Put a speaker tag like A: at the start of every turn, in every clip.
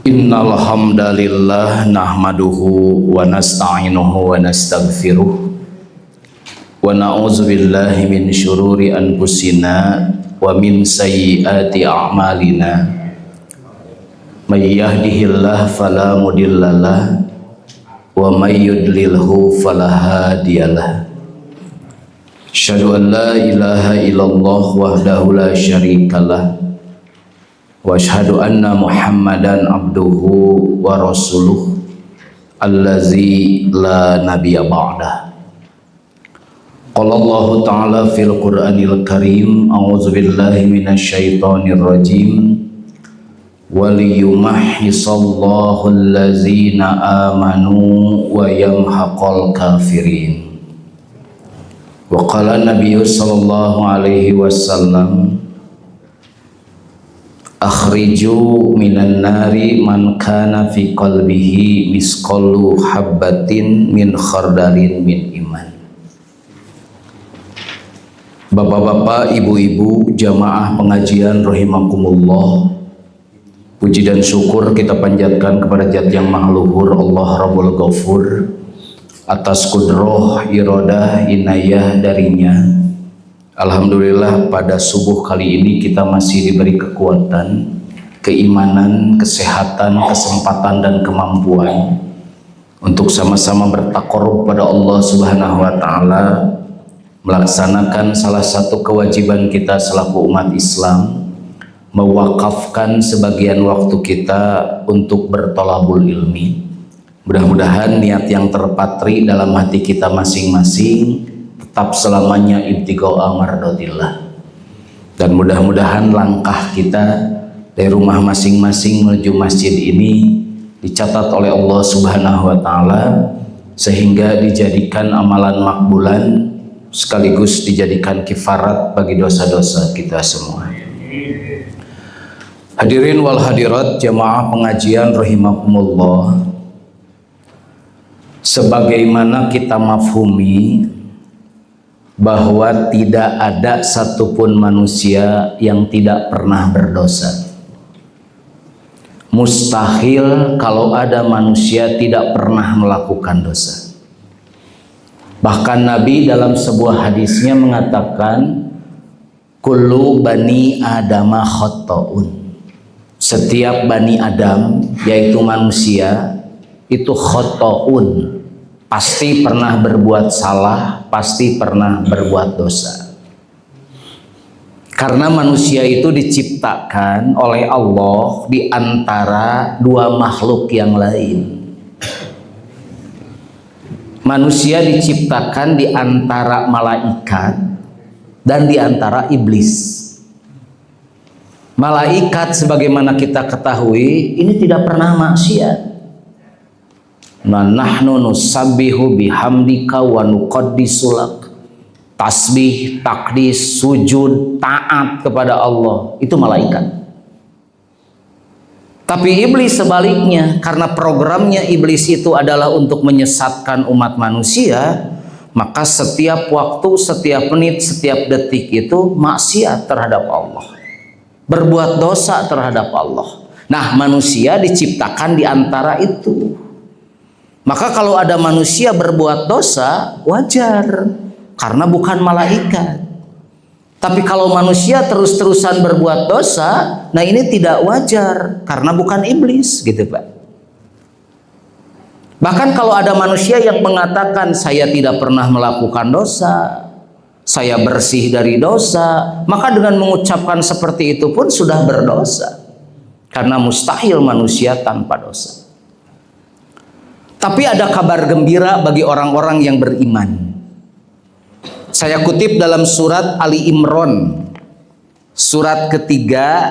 A: Innal hamdalillah nahmaduhu wa nasta'inuhu wa nastaghfiruh wa na'udzu billahi min syururi anfusina wa min sayyiati a'malina. May yahdihillahu fala mudhillalah wa may yudlilhu fala hadiyalah. Asyhadu an la ilaha illallah wahdahu la syarikalah wa asyhadu anna Muhammadan abduhu wa rasuluh allazi la nabiyya ba'dah. Qala Allah ta'ala fil Qur'anil Karim, a'udzu billahi minasy syaithanir rajim. Waliyumahhisallahu allazina amanu wa yamhaqal kafirin. Wa qala Nabi sallallahu alaihi wasallam, akhriju minan nari man kana fi qalbihi misqalu habbatin min khardalin min iman. Bapak-bapak, ibu-ibu, jamaah pengajian rahimakumullah, puji dan syukur kita panjatkan kepada Zat yang Maha Luhur, Allah Rabbul Ghafur, atas kudroh, iradah, inayah darinya. Alhamdulillah pada subuh kali ini kita masih diberi kekuatan, keimanan, kesehatan, kesempatan dan kemampuan untuk sama-sama bertakarrub pada Allah Subhanahu wa taala, melaksanakan salah satu kewajiban kita selaku umat Islam, mewakafkan sebagian waktu kita untuk bertolabul ilmi. Mudah-mudahan niat yang terpatri dalam hati kita masing-masing tetap selamanya ibtigha'a mardatillah, dan mudah-mudahan langkah kita dari rumah masing-masing menuju masjid ini dicatat oleh Allah Subhanahu wa taala sehingga dijadikan amalan makbulan sekaligus dijadikan kifarat bagi dosa-dosa kita semua. Hadirin wal hadirat jamaah pengajian rahimakumullah, sebagaimana kita mafhumi bahwa tidak ada satupun manusia yang tidak pernah berdosa. Mustahil kalau ada manusia tidak pernah melakukan dosa. Bahkan Nabi dalam sebuah hadisnya mengatakan, kullu bani adama khotta'un. Setiap bani Adam, yaitu manusia, itu khotta'un, pasti pernah berbuat salah, pasti pernah berbuat dosa. Karena manusia itu diciptakan oleh Allah di antara dua makhluk yang lain. Manusia diciptakan di antara malaikat dan di antara iblis. Malaikat sebagaimana kita ketahui ini tidak pernah maksiat. Nahnu nusabbihu bihamdika wa nuqaddisu lak. Tasbih, takdis, sujud, taat kepada Allah, itu malaikat. Tapi iblis sebaliknya, karena programnya iblis itu adalah untuk menyesatkan umat manusia, maka setiap waktu, setiap menit, setiap detik itu maksiat terhadap Allah, berbuat dosa terhadap Allah. Nah, manusia diciptakan di antara itu. Maka kalau ada manusia berbuat dosa, wajar, karena bukan malaikat. Tapi kalau manusia terus-terusan berbuat dosa, nah ini tidak wajar, karena bukan iblis, gitu Pak. Bahkan kalau ada manusia yang mengatakan, saya tidak pernah melakukan dosa, saya bersih dari dosa, maka dengan mengucapkan seperti itu pun sudah berdosa. Karena mustahil manusia tanpa dosa. Tapi ada kabar gembira bagi orang-orang yang beriman. Saya kutip dalam surat Ali Imran, surat ketiga,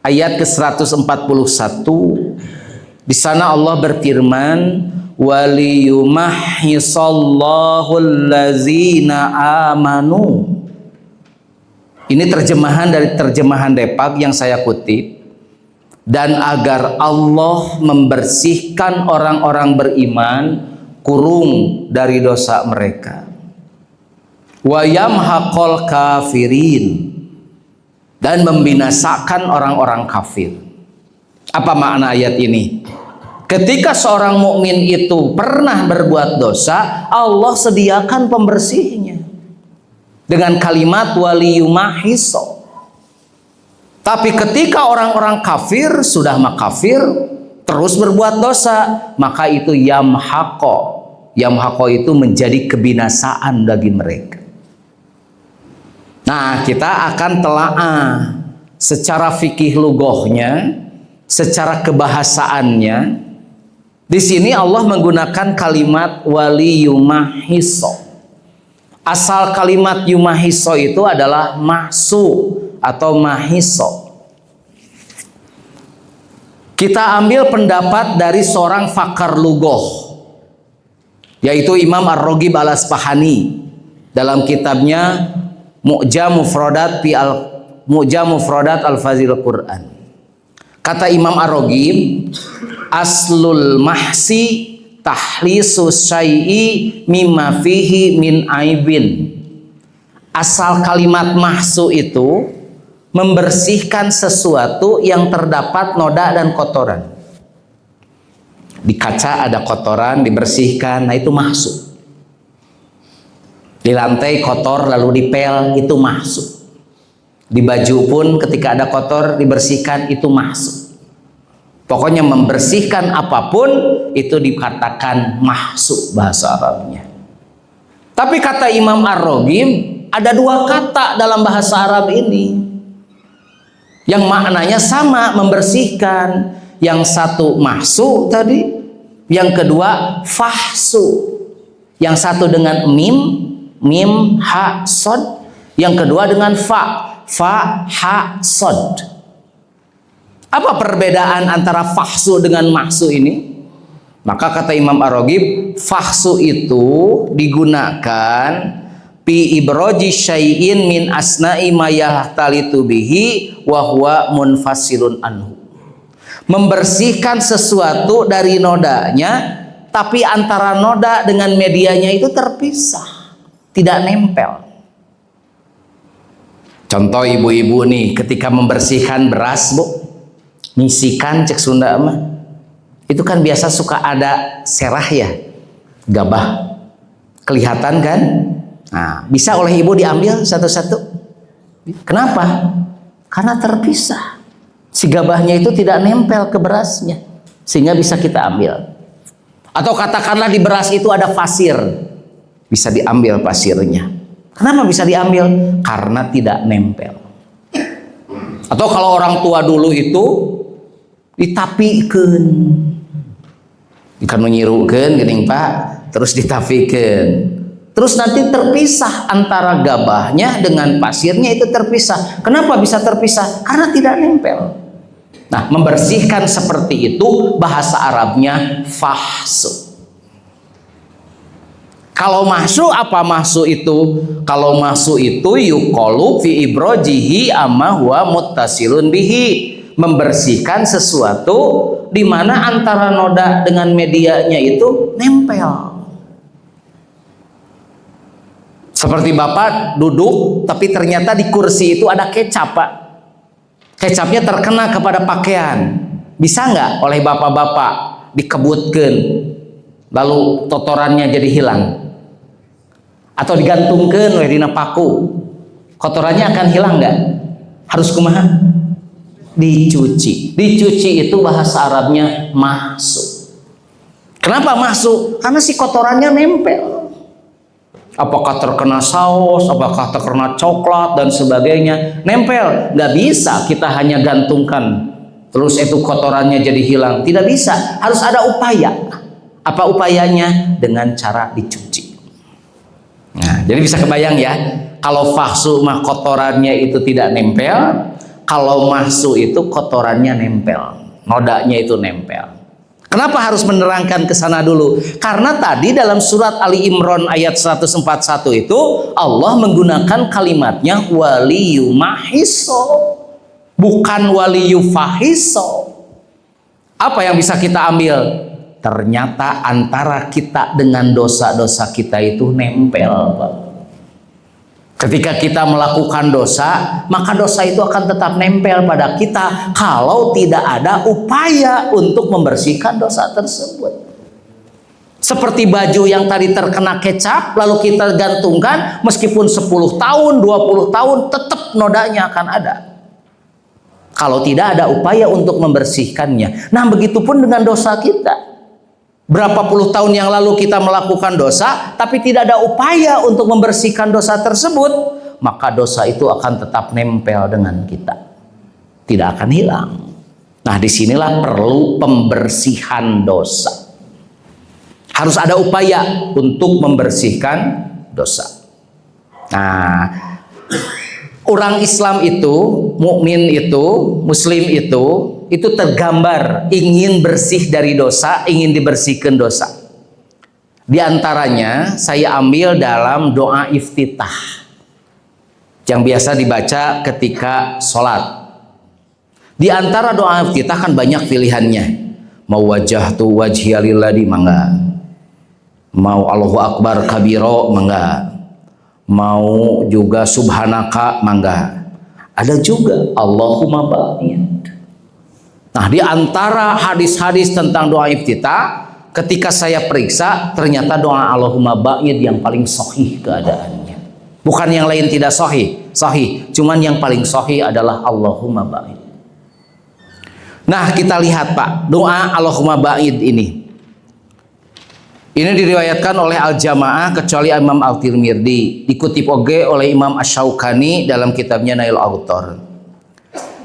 A: ayat ke-141. Di sana Allah berfirman, waliyumahhisallahu allazina amanu. Ini terjemahan dari terjemahan Depak yang saya kutip. Dan agar Allah membersihkan orang-orang beriman kurung dari dosa mereka. Wa yamhaqal kafirin, dan membinasakan orang-orang kafir. Apa makna ayat ini? Ketika seorang mukmin itu pernah berbuat dosa, Allah sediakan pembersihnya dengan kalimat waliyumahiso. Tapi ketika orang-orang kafir sudah makafir terus berbuat dosa, maka itu yamhaqo. Yamhaqo itu menjadi kebinasaan bagi mereka. Nah, kita akan telaah secara fikih lugohnya, secara kebahasaannya. Di sini Allah menggunakan kalimat waliyumahiso. Asal kalimat yumahiso itu adalah mahsu atau mahiso. Kita ambil pendapat dari seorang fakar lugoh, yaitu Imam Ar-Raghib Al-Asfahani dalam kitabnya Mu'jam Mufradat Al-Fazil Quran. Kata Imam Ar-Raghib, aslul mahsi tahlisu syai'i mimma fihi min aibin. Asal kalimat mahsu itu membersihkan sesuatu yang terdapat noda dan kotoran. Di kaca ada kotoran, dibersihkan, nah itu mahsu. Di lantai kotor lalu dipel, itu mahsu. Di baju pun ketika ada kotor dibersihkan, itu mahsu. Pokoknya membersihkan apapun itu dikatakan mahsu bahasa Arabnya. Tapi kata Imam Ar-Raghib, ada dua kata dalam bahasa Arab ini yang maknanya sama, membersihkan. Yang satu mahsu tadi, yang kedua fahsu. Yang satu dengan mim ha sod, yang kedua dengan fa ha sod. Apa perbedaan antara fahsu dengan mahsu ini? Maka kata Imam Ar-Raghib, fahsu itu digunakan fi ibroji syai'in min asna'i ma yahtalitu bihi wa huwa munfasilun anhu. Membersihkan sesuatu dari nodanya, tapi antara noda dengan medianya itu terpisah, tidak nempel. Contoh ibu-ibu nih ketika membersihkan beras, Bu, ngisikan cek Sunda mah, itu kan biasa suka ada serah ya, gabah, kelihatan kan? Nah, bisa oleh ibu diambil satu-satu. Kenapa? Karena terpisah. Si gabahnya itu tidak nempel ke berasnya, sehingga bisa kita ambil. Atau katakanlah di beras itu ada pasir, bisa diambil pasirnya. Kenapa bisa diambil? Karena tidak nempel. Atau kalau orang tua dulu itu ditapikeun, ikan menyirukeun geuning Pak, terus ditapikeun. Terus nanti terpisah antara gabahnya dengan pasirnya, itu terpisah. Kenapa bisa terpisah? Karena tidak nempel. Nah, membersihkan seperti itu bahasa Arabnya fahsu. Kalau mahsu, apa mahsu itu? Kalau mahsu itu yuqalu fi ibrojihi amma huwa muttasilun bihi. Membersihkan sesuatu di mana antara noda dengan medianya itu nempel. Seperti Bapak duduk tapi ternyata di kursi itu ada kecap, Pak. Kecapnya terkena kepada pakaian. Bisa nggak oleh bapak-bapak dikebutkan lalu totorannya jadi hilang? Atau digantungkan oleh dina paku, kotorannya akan hilang nggak? Harus kumaha? Dicuci. Dicuci itu bahasa Arabnya mahsu. Kenapa mahsu? Karena si kotorannya nempel. Apakah terkena saus, apakah terkena coklat dan sebagainya, nempel. Nggak bisa kita hanya gantungkan terus itu kotorannya jadi hilang. Tidak bisa, harus ada upaya. Apa upayanya? Dengan cara dicuci. Nah, jadi bisa kebayang ya, kalau fahsu mah kotorannya itu tidak nempel, kalau mahsu itu kotorannya nempel, nodanya itu nempel. Kenapa harus menerangkan ke sana dulu? Karena tadi dalam surat Ali Imran ayat 141 itu Allah menggunakan kalimatnya waliyumahiso, bukan waliyufahiso. Apa yang bisa kita ambil? Ternyata antara kita dengan dosa-dosa kita itu nempel, Pak. Ketika kita melakukan dosa, maka dosa itu akan tetap nempel pada kita kalau tidak ada upaya untuk membersihkan dosa tersebut. Seperti baju yang tadi terkena kecap, lalu kita gantungkan, meskipun 10 tahun, 20 tahun, tetap nodanya akan ada. Kalau tidak ada upaya untuk membersihkannya. Nah, begitupun dengan dosa kita. Berapa puluh tahun yang lalu kita melakukan dosa, tapi tidak ada upaya untuk membersihkan dosa tersebut, maka dosa itu akan tetap nempel dengan kita, tidak akan hilang. Nah, disinilah perlu pembersihan dosa. Harus ada upaya untuk membersihkan dosa. Nah, orang Islam itu, mukmin itu, muslim itu tergambar ingin bersih dari dosa, ingin dibersihkan dosa. Di antaranya saya ambil dalam doa iftitah yang biasa dibaca ketika sholat. Di antara doa iftitah kan banyak pilihannya. Mau wajjahtu wajhiya lilladzi, mangga. Mau Allahu Akbar kabiro, mangga. Mau juga subhanaka, mangga. Ada juga Allahumma ba'id. Nah, di antara hadis-hadis tentang doa iftitah, ketika saya periksa, ternyata doa Allahumma ba'id yang paling sahih keadaannya. Bukan yang lain tidak sahih, cuman yang paling sahih adalah Allahumma ba'id. Nah, kita lihat Pak, doa Allahumma ba'id ini. Ini diriwayatkan oleh Al-Jamaah kecuali Imam Al-Tirmidzi, dikutip oge oleh Imam Asy-Syaukani dalam kitabnya Nail Autor.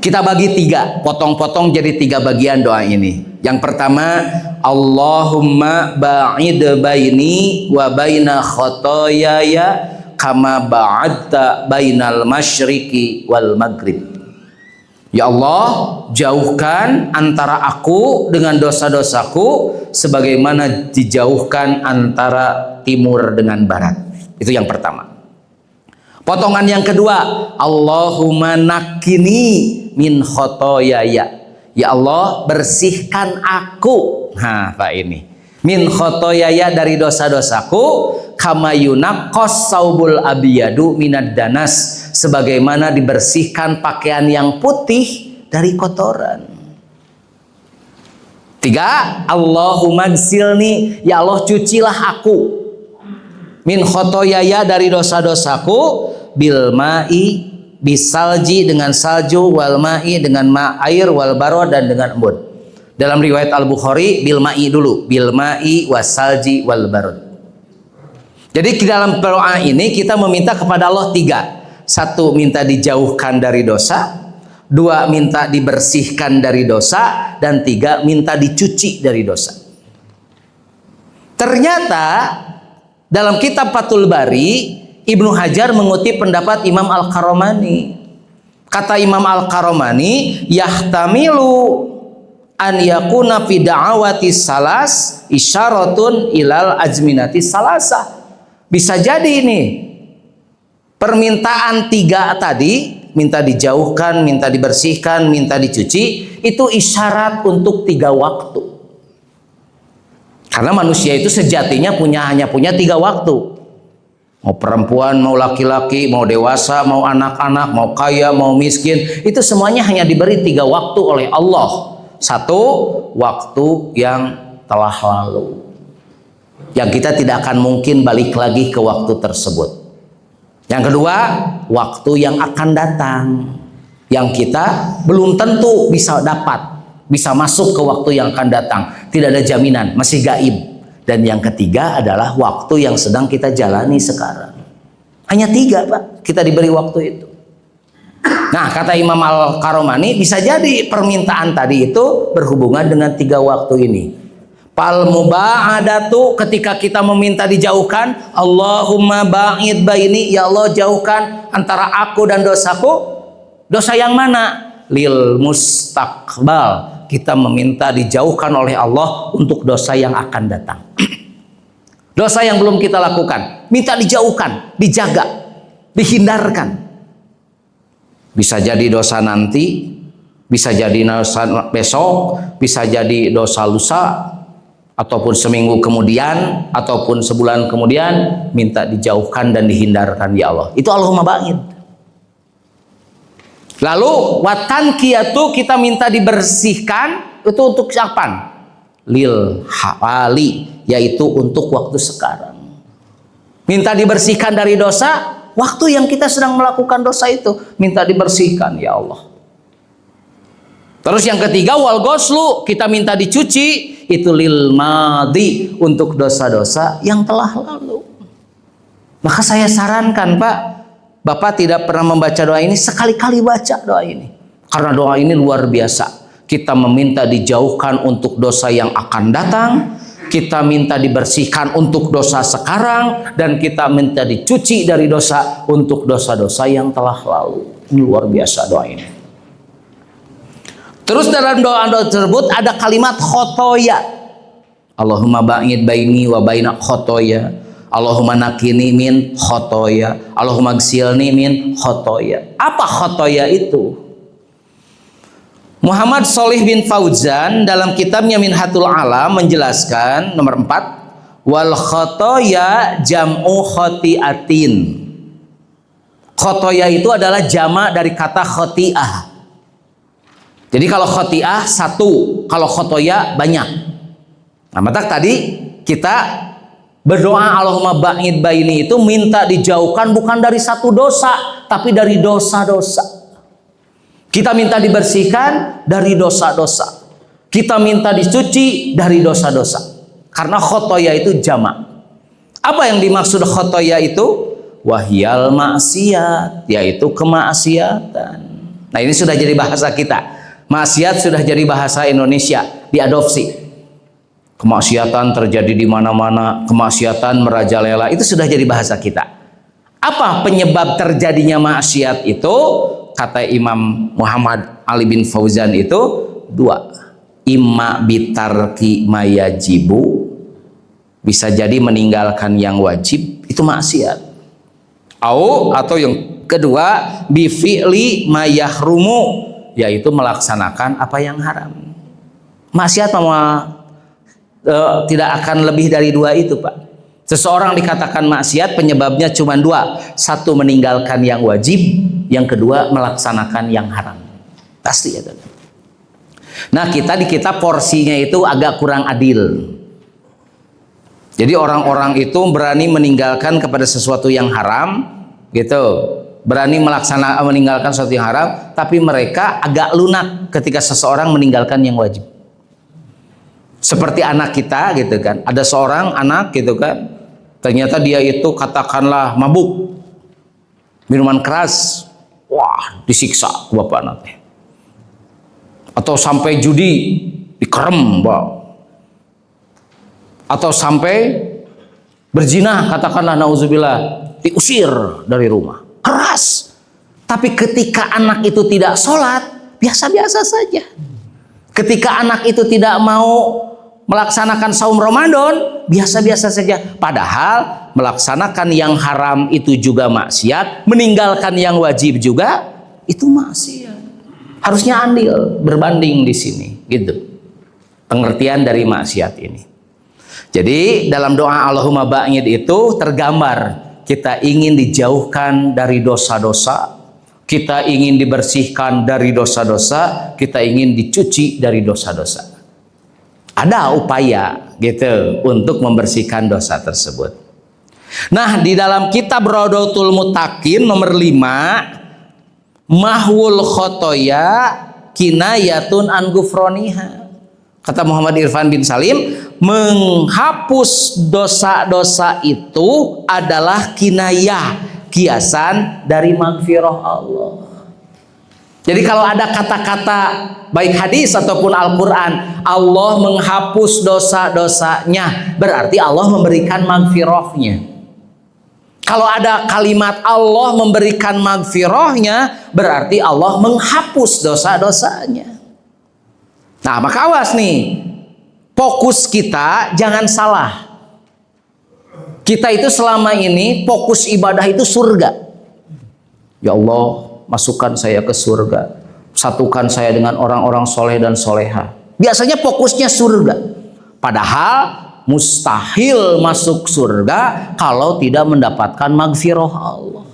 A: Kita bagi 3, potong-potong jadi 3 bagian doa ini. Yang pertama, Allahumma ba'id baini wa baina khotoyaya kama ba'adta bainal masyriqi wal maghrib. Ya Allah, jauhkan antara aku dengan dosa-dosaku sebagaimana dijauhkan antara timur dengan barat. Itu yang pertama. Potongan yang kedua, Allahumma nakkini min khotoyaya. Ya Allah, bersihkan aku. Nah, Pak ini. Min khotoyaya, dari dosa-dosaku, kama yunaqqas saubul abiyadu minad danas, sebagaimana dibersihkan pakaian yang putih dari kotoran. 3, Allahumma gsilni, ya Allah cucilah aku. Min khotoyaya, dari dosa-dosaku, bil ma'i, bisalji, dengan salju, wal ma'i, dengan air, wal baro, dan dengan embun. Dalam riwayat Al-Bukhari bil ma'i dulu, bil ma'i wasalji wal barud. Jadi di dalam doa ini kita meminta kepada Allah 3. 1, minta dijauhkan dari dosa. 2, minta dibersihkan dari dosa. Dan 3, minta dicuci dari dosa. Ternyata dalam kitab Fathul Bari, Ibnu Hajar mengutip pendapat Imam Al-Qaromani. Kata Imam Al-Qaromani, yahtamilu an yakuna fi da'awati salas isyaratun ilal azminati salasah. Bisa jadi ini permintaan 3 tadi, minta dijauhkan, minta dibersihkan, minta dicuci, itu isyarat untuk 3 waktu. Karena manusia itu sejatinya hanya punya 3 waktu. Mau perempuan, mau laki-laki, mau dewasa, mau anak-anak, mau kaya, mau miskin, itu semuanya hanya diberi 3 waktu oleh Allah. 1, waktu yang telah lalu, yang kita tidak akan mungkin balik lagi ke waktu tersebut. Yang kedua, waktu yang akan datang, yang kita belum tentu bisa dapat, bisa masuk ke waktu yang akan datang, tidak ada jaminan, masih gaib. Dan yang ketiga adalah waktu yang sedang kita jalani sekarang. Hanya 3 Pak, kita diberi waktu itu. Nah, kata Imam Al-Qaromani, bisa jadi permintaan tadi itu berhubungan dengan 3 waktu ini. Fal muba'adatu, ketika kita meminta dijauhkan, Allahumma ba'id baini, ya Allah jauhkan antara aku dan dosaku. Dosa yang mana? Lil mustaqbal, kita meminta dijauhkan oleh Allah untuk dosa yang akan datang. Dosa yang belum kita lakukan, minta dijauhkan, dijaga, dihindarkan. Bisa jadi dosa nanti, bisa jadi dosa besok, bisa jadi dosa lusa, ataupun seminggu kemudian, ataupun sebulan kemudian, minta dijauhkan dan dihindarkan ya Allah. Itu Allahumma ba'id. Lalu watanqiyatu, kita minta dibersihkan, itu untuk kapan? Lil hali, yaitu untuk waktu sekarang. Minta dibersihkan dari dosa, waktu yang kita sedang melakukan dosa itu, minta dibersihkan ya Allah. Terus yang ketiga, wal ghuslu, kita minta dicuci, itu lil madi, untuk dosa-dosa yang telah lalu. Maka saya sarankan Pak, Bapak tidak pernah membaca doa ini, sekali-kali baca doa ini. Karena doa ini luar biasa. Kita meminta dijauhkan untuk dosa yang akan datang, kita minta dibersihkan untuk dosa sekarang, dan kita minta dicuci dari dosa untuk dosa-dosa yang telah lalu. Ini luar biasa doa ini. Terus dalam doa-doa tersebut ada kalimat khotoya. Allahumma ba'id baini wa baina khotoya. Allahumma nakini min khotoya. Allahumma gsilni min khotoya. Apa khotoya itu? Muhammad Shalih bin Fauzan dalam kitabnya Minhatul Alam menjelaskan nomor 4, wal khotoya jam'u khotiatin. Khotoya itu adalah jamak dari kata khotiah. Jadi kalau khotiah satu, kalau khotoya banyak. Nah, maka tadi kita berdoa Allahumma ba'id baini itu minta dijauhkan bukan dari satu dosa, tapi dari dosa-dosa. Kita minta dibersihkan dari dosa-dosa. Kita minta dicuci dari dosa-dosa. Karena khotoya itu jamak. Apa yang dimaksud khotoya itu? Wahyal maksiat, yaitu kemaksiatan. Nah, ini sudah jadi bahasa kita. Maksiat sudah jadi bahasa Indonesia, diadopsi. Kemaksiatan terjadi di mana-mana, kemaksiatan merajalela, itu sudah jadi bahasa kita. Apa penyebab terjadinya maksiat itu? Kata Imam Muhammad Ali bin Fauzan itu 2. Imma bitarki mayajibu, bisa jadi meninggalkan yang wajib, itu maksiat. Atau yang kedua, bifi'li mayahrumu, yaitu melaksanakan apa yang haram. Maksiat tidak akan lebih dari 2 itu Pak. Seseorang dikatakan maksiat penyebabnya cuma 2. 1 meninggalkan yang wajib, yang kedua melaksanakan yang haram. Pasti ya. Nah, kita porsinya itu agak kurang adil. Jadi orang-orang itu berani meninggalkan kepada sesuatu yang haram gitu. Berani meninggalkan sesuatu yang haram, tapi mereka agak lunak ketika seseorang meninggalkan yang wajib. Seperti anak kita gitu kan, ada seorang anak gitu kan, ternyata dia itu katakanlah mabuk, minuman keras, wah disiksa bapak nanti. Atau sampai judi, dikerem, atau sampai berzina, katakanlah nauzubillah, diusir dari rumah. Keras. Tapi ketika anak itu tidak sholat, biasa-biasa saja. Ketika anak itu tidak mau melaksanakan saum Ramadan, biasa-biasa saja. Padahal melaksanakan yang haram itu juga maksiat, meninggalkan yang wajib juga itu maksiat. Harusnya adil, berbanding di sini, gitu. Pengertian dari maksiat ini. Jadi dalam doa Allahumma ba'id itu tergambar kita ingin dijauhkan dari dosa-dosa, kita ingin dibersihkan dari dosa-dosa, kita ingin dicuci dari dosa-dosa. Ada upaya gitu untuk membersihkan dosa tersebut. Nah, di dalam kitab Rawdatul Muttaqin nomor 5, mahwul khotoya kinayatun an gufroniha. Kata Muhammad Irfan bin Salim, menghapus dosa-dosa itu adalah kinayah, kiasan dari magfirah Allah. Jadi kalau ada kata-kata baik hadis ataupun Al-Quran, Allah menghapus dosa-dosanya, berarti Allah memberikan magfirahnya. Kalau ada kalimat Allah memberikan magfirahnya, berarti Allah menghapus dosa-dosanya. Nah, maka awas nih, fokus kita jangan salah. Kita itu selama ini fokus ibadah itu surga. Ya Allah, masukkan saya ke surga, satukan saya dengan orang-orang soleh dan soleha. Biasanya fokusnya surga. Padahal mustahil masuk surga kalau tidak mendapatkan magfirah Allah.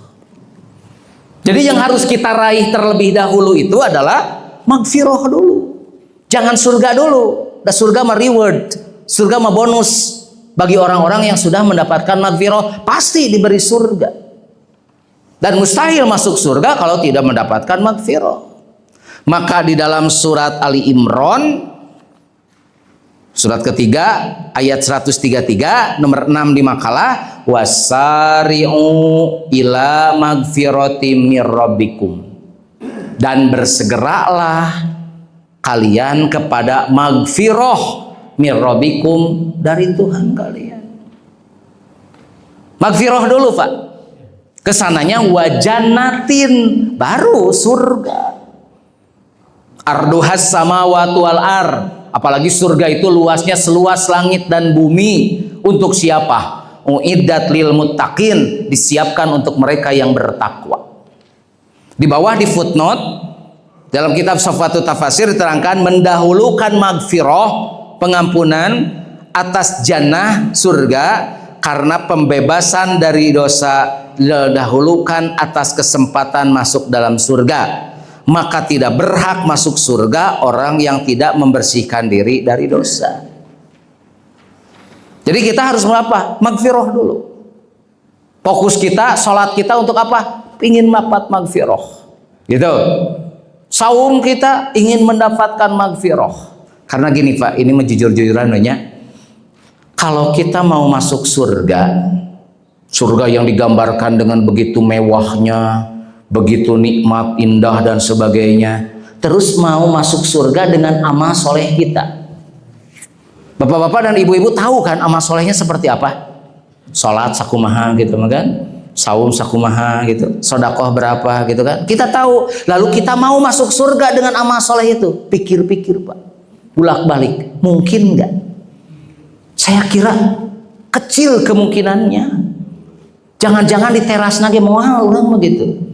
A: Jadi yang harus kita raih terlebih dahulu itu adalah magfirah dulu. Jangan surga dulu. Dan surga mah reward, surga mah bonus. Bagi orang-orang yang sudah mendapatkan magfirah pasti diberi surga. Dan mustahil masuk surga kalau tidak mendapatkan magfirah. Maka di dalam surat Ali Imran surat ketiga ayat 133 nomor 6 di makalah, wasari'u ila magfiratim mir rabbikum, dan bersegeralah kalian kepada magfirah mir rabbikum, dari Tuhan kalian. Magfirah dulu Pak, kesananya wajanatin, baru surga. Arduhas samawati wal ar, apalagi surga itu luasnya seluas langit dan bumi. Untuk siapa? Uiddat lil muttaqin, disiapkan untuk mereka yang bertakwa. Di bawah di footnote dalam kitab Safatul Tafasir diterangkan mendahulukan magfirah, pengampunan, atas jannah surga karena pembebasan dari dosa didahulukan atas kesempatan masuk dalam surga. Maka tidak berhak masuk surga orang yang tidak membersihkan diri dari dosa. Jadi kita harus apa? Magfirah dulu. Fokus kita, sholat kita untuk apa? Ingin mendapat magfirah. Gitu. Saum kita ingin mendapatkan magfirah. Karena gini Pak, ini menjujur-jujuran banyak. Kalau kita mau masuk surga, surga yang digambarkan dengan begitu mewahnya, begitu nikmat, indah dan sebagainya, terus mau masuk surga dengan amal soleh kita. Bapak-bapak dan ibu-ibu tahu kan amal solehnya seperti apa? Sholat sakumaha gitu kan, saum sakumaha gitu, sodakoh berapa gitu kan, kita tahu. Lalu kita mau masuk surga dengan amal soleh itu, pikir-pikir Pak, bolak-balik, mungkin nggak? Saya kira kecil kemungkinannya. Jangan-jangan di teras nage moal orang begitu.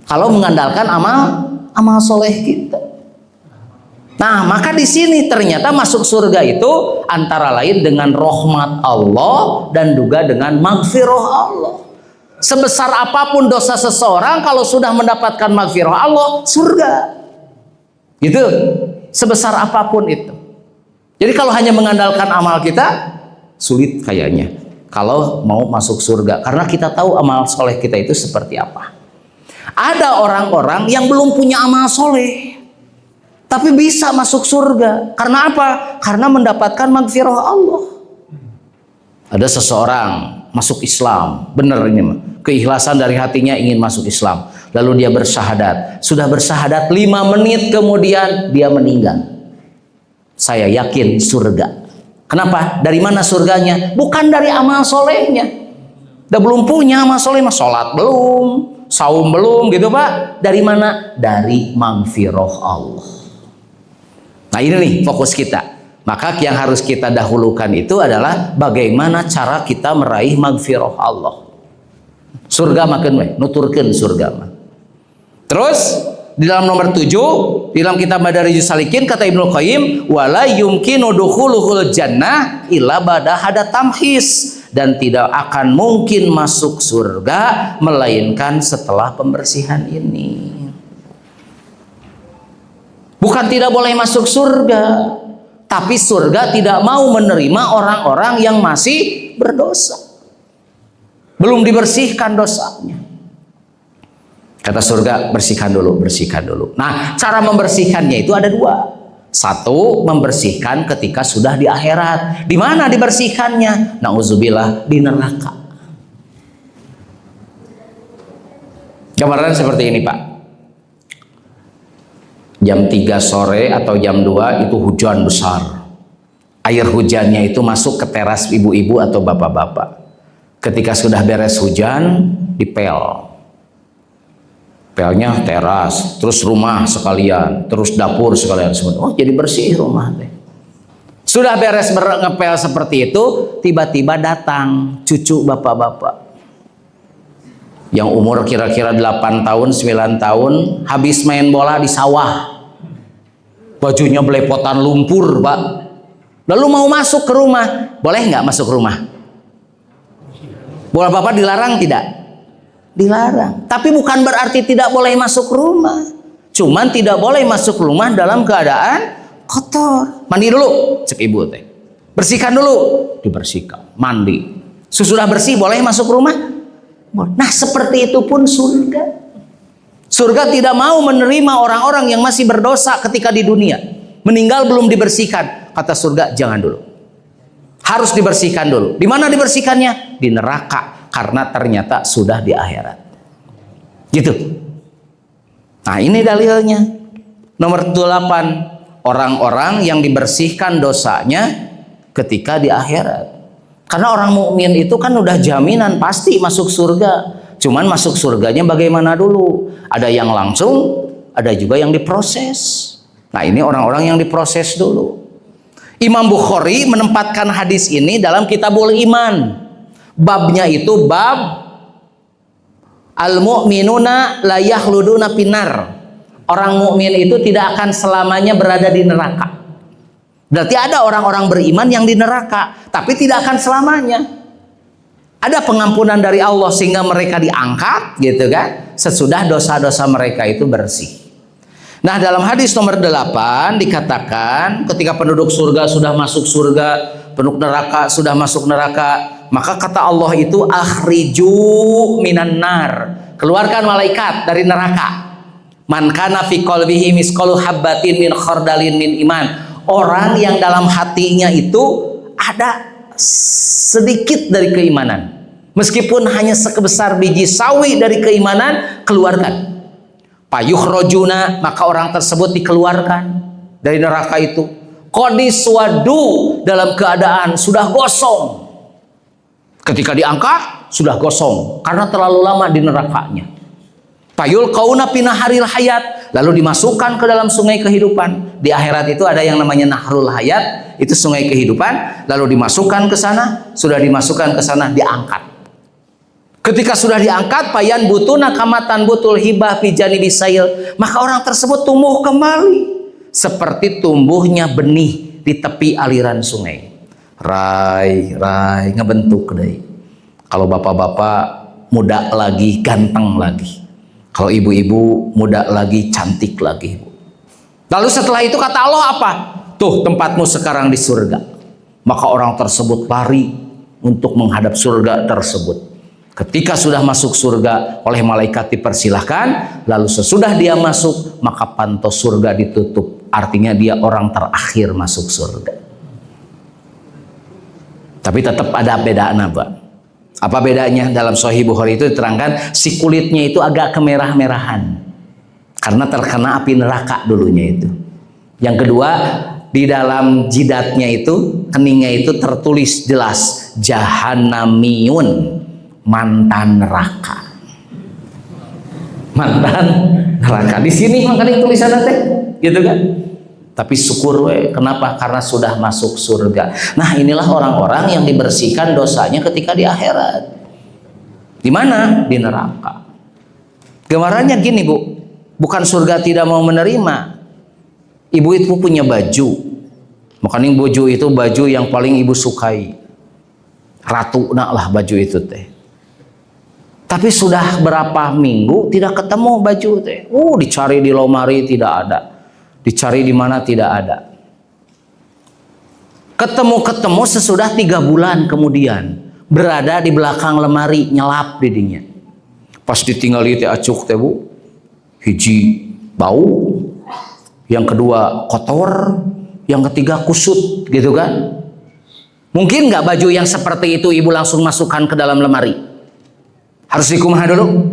A: Kalau mengandalkan amal soleh kita. Nah, maka di sini ternyata masuk surga itu antara lain dengan rahmat Allah dan juga dengan magfirah Allah. Sebesar apapun dosa seseorang, kalau sudah mendapatkan magfirah Allah, surga. Gitu. Sebesar apapun itu. Jadi kalau hanya mengandalkan amal kita, sulit kayaknya kalau mau masuk surga, karena kita tahu amal soleh kita itu seperti apa. Ada orang-orang yang belum punya amal soleh, tapi bisa masuk surga. Karena apa? Karena mendapatkan magfirah Allah. Ada seseorang masuk Islam, benar ini mah, keikhlasan dari hatinya ingin masuk Islam. Lalu dia bersyahadat. Sudah bersyahadat 5 menit kemudian dia meninggal. Saya yakin surga. Kenapa? Dari mana surganya? Bukan dari amal solehnya. Udah belum punya amal soleh, mah sholat belum, saum belum gitu Pak. Dari mana? Dari magfirah Allah. Nah ini nih fokus kita. Maka yang harus kita dahulukan itu adalah bagaimana cara kita meraih magfirah Allah. Surga makin nuturkeun surga mah. Terus di dalam nomor 7 di dalam kitab Madarijus Salikin kata Ibnu Qayyim, wala yumkinu dukhuluhul jannah illa ba'da hada tamhis, dan tidak akan mungkin masuk surga melainkan setelah pembersihan ini. Bukan tidak boleh masuk surga, tapi surga tidak mau menerima orang-orang yang masih berdosa, belum dibersihkan dosanya. Kata surga, bersihkan dulu, bersihkan dulu. Nah, cara membersihkannya itu ada 2. Satu, membersihkan ketika sudah di akhirat. Di mana dibersihkannya? Nauzubillah, di neraka. Gambaran seperti ini Pak. Jam 3 sore atau jam 2 itu hujan besar. Air hujannya itu masuk ke teras ibu-ibu atau bapak-bapak. Ketika sudah beres hujan, dipel. Pelnya teras, terus rumah sekalian, terus dapur sekalian. Oh, jadi bersih rumah deh. Sudah beres ngepel seperti itu, tiba-tiba datang cucu bapak-bapak yang umur kira-kira 8 tahun, 9 tahun, habis main bola di sawah. Bajunya belepotan lumpur, Pak. Lalu mau masuk ke rumah, boleh nggak masuk rumah? Boleh Bapak dilarang tidak? Dilarang. Tapi bukan berarti tidak boleh masuk rumah. Cuman tidak boleh masuk rumah dalam keadaan kotor. Mandi dulu, cek ibu teh. Bersihkan dulu, dibersihkan. Mandi. Sesudah bersih boleh masuk rumah? Boleh. Nah seperti itu pun surga. Surga tidak mau menerima orang-orang yang masih berdosa ketika di dunia. Meninggal belum dibersihkan. Kata surga, jangan dulu. Harus dibersihkan dulu. Di mana dibersihkannya? Di neraka. Karena ternyata sudah di akhirat. Gitu. Nah ini dalilnya. Nomor 8. Orang-orang yang dibersihkan dosanya ketika di akhirat. Karena orang mukmin itu kan udah jaminan pasti masuk surga. Cuman masuk surganya bagaimana dulu? Ada yang langsung, ada juga yang diproses. Nah ini orang-orang yang diproses dulu. Imam Bukhari menempatkan hadis ini dalam Kitabul Iman. Babnya itu bab al-mu'minuna la yakhluduna finnar. Orang mukmin itu tidak akan selamanya berada di neraka. Berarti ada orang-orang beriman yang di neraka, tapi tidak akan selamanya. Ada pengampunan dari Allah sehingga mereka diangkat gitu kan, sesudah dosa-dosa mereka itu bersih. Nah dalam hadis nomor 8 dikatakan ketika penduduk surga sudah masuk surga, penduduk neraka sudah masuk neraka, maka kata Allah itu akhriju minan nar, keluarkan malaikat dari neraka. Man kana fi qalbihi misqalu habbatin min khardalin min iman. Orang yang dalam hatinya itu ada sedikit dari keimanan. Meskipun hanya sebesar biji sawi dari keimanan, keluarkan. Payukhrojuna, maka orang tersebut dikeluarkan dari neraka itu. Qadiswadu, dalam keadaan sudah gosong. Ketika diangkat, sudah gosong. Karena terlalu lama di nerakanya. Payulqauna pinaharil hayat, lalu dimasukkan ke dalam sungai kehidupan. Di akhirat itu ada yang namanya nahrul hayat, itu sungai kehidupan. Lalu dimasukkan ke sana, sudah dimasukkan ke sana, diangkat. Ketika sudah diangkat, payan butuna kamatan butul hibah pijani bisail, maka orang tersebut tumbuh kembali seperti tumbuhnya benih di tepi aliran sungai. Rai ngebentuk deh. Kalau bapak-bapak muda lagi, ganteng lagi. Kalau ibu-ibu muda lagi, cantik lagi. Lalu setelah itu kata Allah apa? Tuh tempatmu sekarang di surga. Maka orang tersebut lari untuk menghadap surga tersebut. Ketika sudah masuk surga, oleh malaikat dipersilahkan, lalu sesudah dia masuk, maka pantos surga ditutup. Artinya dia orang terakhir masuk surga. Tapi tetap ada bedanya, Pak. Apa bedanya? Dalam Sahih Bukhari itu diterangkan, si kulitnya itu agak kemerah-merahan. Karena terkena api neraka dulunya itu. Yang kedua, di dalam jidatnya itu, keningnya itu tertulis jelas, Jahannamiyun. Mantan neraka. Mantan neraka. Di sini makanya tulisannya teh, gitu kan? Tapi syukur we, kenapa? Karena sudah masuk surga. Nah, inilah orang-orang yang dibersihkan dosanya ketika di akhirat. Di mana? Di neraka. Gambarannya gini, Bu. Bukan surga tidak mau menerima. Ibu itu punya baju. Makanya baju itu baju yang paling ibu sukai. Ratu nak lah baju itu teh. Tapi sudah berapa minggu tidak ketemu baju teh. Dicari di lemari tidak ada. Dicari di mana tidak ada. Ketemu sesudah 3 bulan kemudian. Berada di belakang lemari, nyelap didinya. Pas ditinggali teh acuk teh Bu. Hiji bau. Yang kedua kotor. Yang ketiga kusut gitu kan. Mungkin nggak baju yang seperti itu ibu langsung masukkan ke dalam lemari? Harus dikumaha dulu?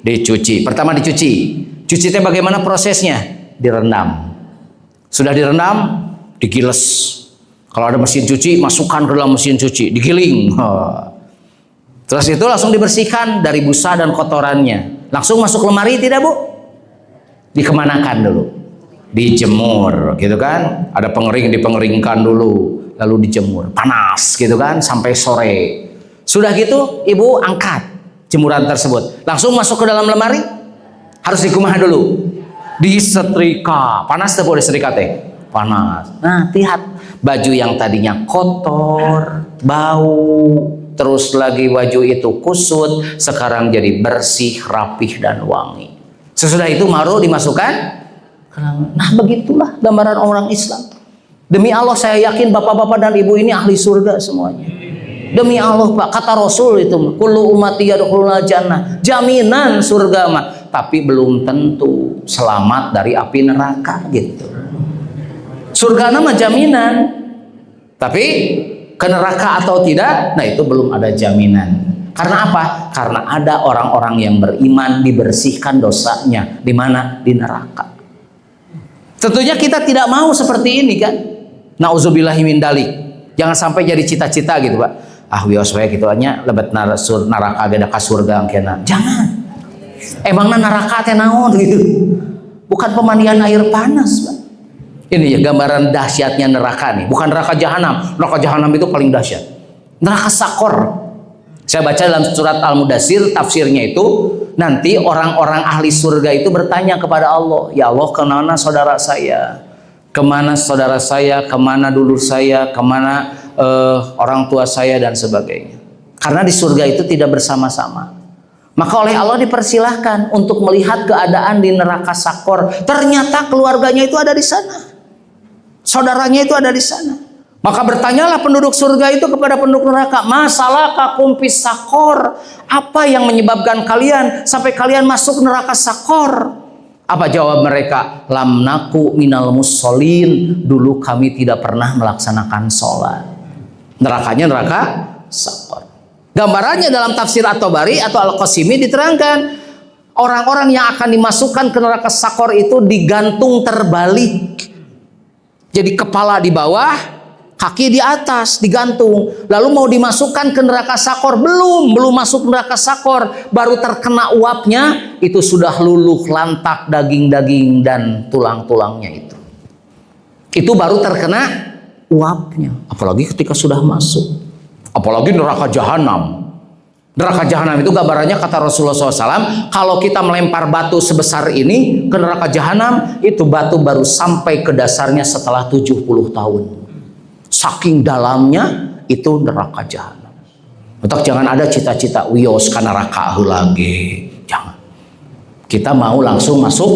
A: Dicuci. Pertama dicuci. Cuci teh bagaimana prosesnya? Direndam. Sudah direndam, digiles. Kalau ada mesin cuci, masukkan ke dalam mesin cuci, digiling. Terus itu langsung dibersihkan dari busa dan kotorannya. Langsung masuk lemari tidak Bu? Dikemanakan dulu? Dijemur, gitu kan? Ada pengering, dipengeringkan dulu, lalu dijemur. Panas, gitu kan? Sampai sore. Sudah gitu, ibu angkat jemuran tersebut. Langsung masuk ke dalam lemari? Harus dikumaha dulu? Disetrika. Panas tuh Bu disetrika teh. panas. Nah, lihat baju yang tadinya kotor, bau, terus lagi baju itu kusut, sekarang jadi bersih, rapih dan wangi. Sesudah itu maru dimasukkan. Nah, begitulah gambaran orang Islam. Demi Allah saya yakin bapak-bapak dan ibu ini ahli surga semuanya. Demi Allah Pak, kata Rasul itu, kullu ummati yadkhulul jannah, jaminan surga mah, tapi belum tentu selamat dari api neraka gitu. Surga nama jaminan, tapi ke neraka atau tidak, nah itu belum ada jaminan. Karena apa? Karena ada orang-orang yang beriman dibersihkan dosanya di mana? Di neraka. Tentunya kita tidak mau seperti ini kan? Nauzubillahi min dalik. Jangan sampai jadi cita-cita gitu Pak. Ah wios we kitu nya lebet neraka beda ka surga angkena. Jangan. Emangna neraka teh naon gitu. Bukan pemandian air panas, Pak. Ini ya gambaran dahsyatnya neraka nih. Bukan neraka jahanam. Neraka jahanam itu paling dahsyat. Neraka sakor. Saya baca dalam surat Al-Mudaththir tafsirnya itu, nanti orang-orang ahli surga itu bertanya kepada Allah, ya Allah, kemana saudara saya? Kemana saudara saya? Kemana dulur saya? Kemana orang tua saya dan sebagainya? Karena di surga itu tidak bersama-sama. Maka oleh Allah dipersilahkan untuk melihat keadaan di neraka sakor. Ternyata keluarganya itu ada di sana, saudaranya itu ada di sana. Maka bertanyalah penduduk surga itu kepada penduduk neraka, masalah kakum fis sakor, apa yang menyebabkan kalian sampai kalian masuk neraka sakor? Apa jawab mereka? Lam naku minal musholin, dulu kami tidak pernah melaksanakan sholat. Nerakanya neraka sakor. Gambarannya dalam tafsir At-Tabari atau Al-Qasimi diterangkan, orang-orang yang akan dimasukkan ke neraka sakor itu digantung terbalik. Jadi kepala di bawah, kaki di atas, digantung. Lalu mau dimasukkan ke neraka sakor, belum masuk neraka sakor, baru terkena uapnya, itu sudah luluh lantak daging-daging dan tulang-tulangnya itu. Itu baru terkena uapnya. Apalagi ketika sudah masuk. Apalagi neraka jahanam. Neraka jahanam itu gambarannya kata Rasulullah SAW, kalau kita melempar batu sebesar ini ke neraka jahanam, itu batu baru sampai ke dasarnya setelah 70 tahun. Saking dalamnya itu neraka jahanam. Betul, jangan ada cita-cita wios ke neraka lagi. Jangan. Kita mau langsung masuk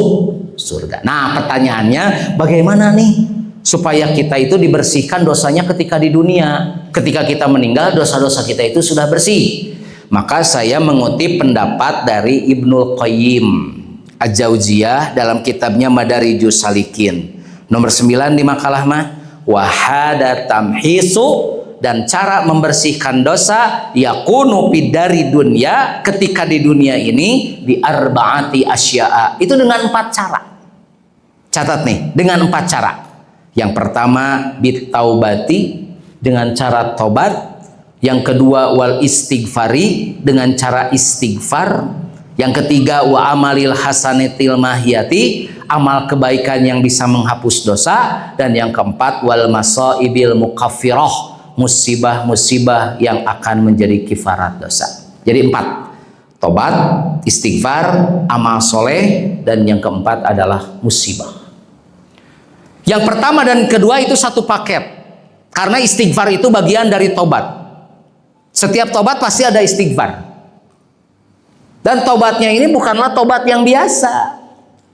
A: surga. Nah, pertanyaannya bagaimana nih supaya kita itu dibersihkan dosanya ketika di dunia? Ketika kita meninggal, dosa-dosa kita itu sudah bersih. Maka saya mengutip pendapat dari Ibnul Qayyim Al-Jauziyah dalam kitabnya Madarijus Salikin nomor 9 di makalah mah, wahada tamhisu, dan cara membersihkan dosa yakunu dari dunia, ketika di dunia ini, di arbaati asya'a, itu dengan 4 cara. Catat nih, dengan 4 cara. Yang pertama bitaubati, dengan cara tobat. Yang kedua wal istighfari, dengan cara istighfar. Yang ketiga wa amalil hasanatil mahiyati, amal kebaikan yang bisa menghapus dosa. Dan yang keempat wal masaibil mukaffirah, musibah-musibah yang akan menjadi kifarat dosa. Jadi 4, tobat, istighfar, amal soleh, dan yang keempat adalah musibah. Yang pertama dan kedua itu satu paket, karena istighfar itu bagian dari tobat. Setiap tobat pasti ada istighfar. Dan tobatnya ini bukanlah tobat yang biasa.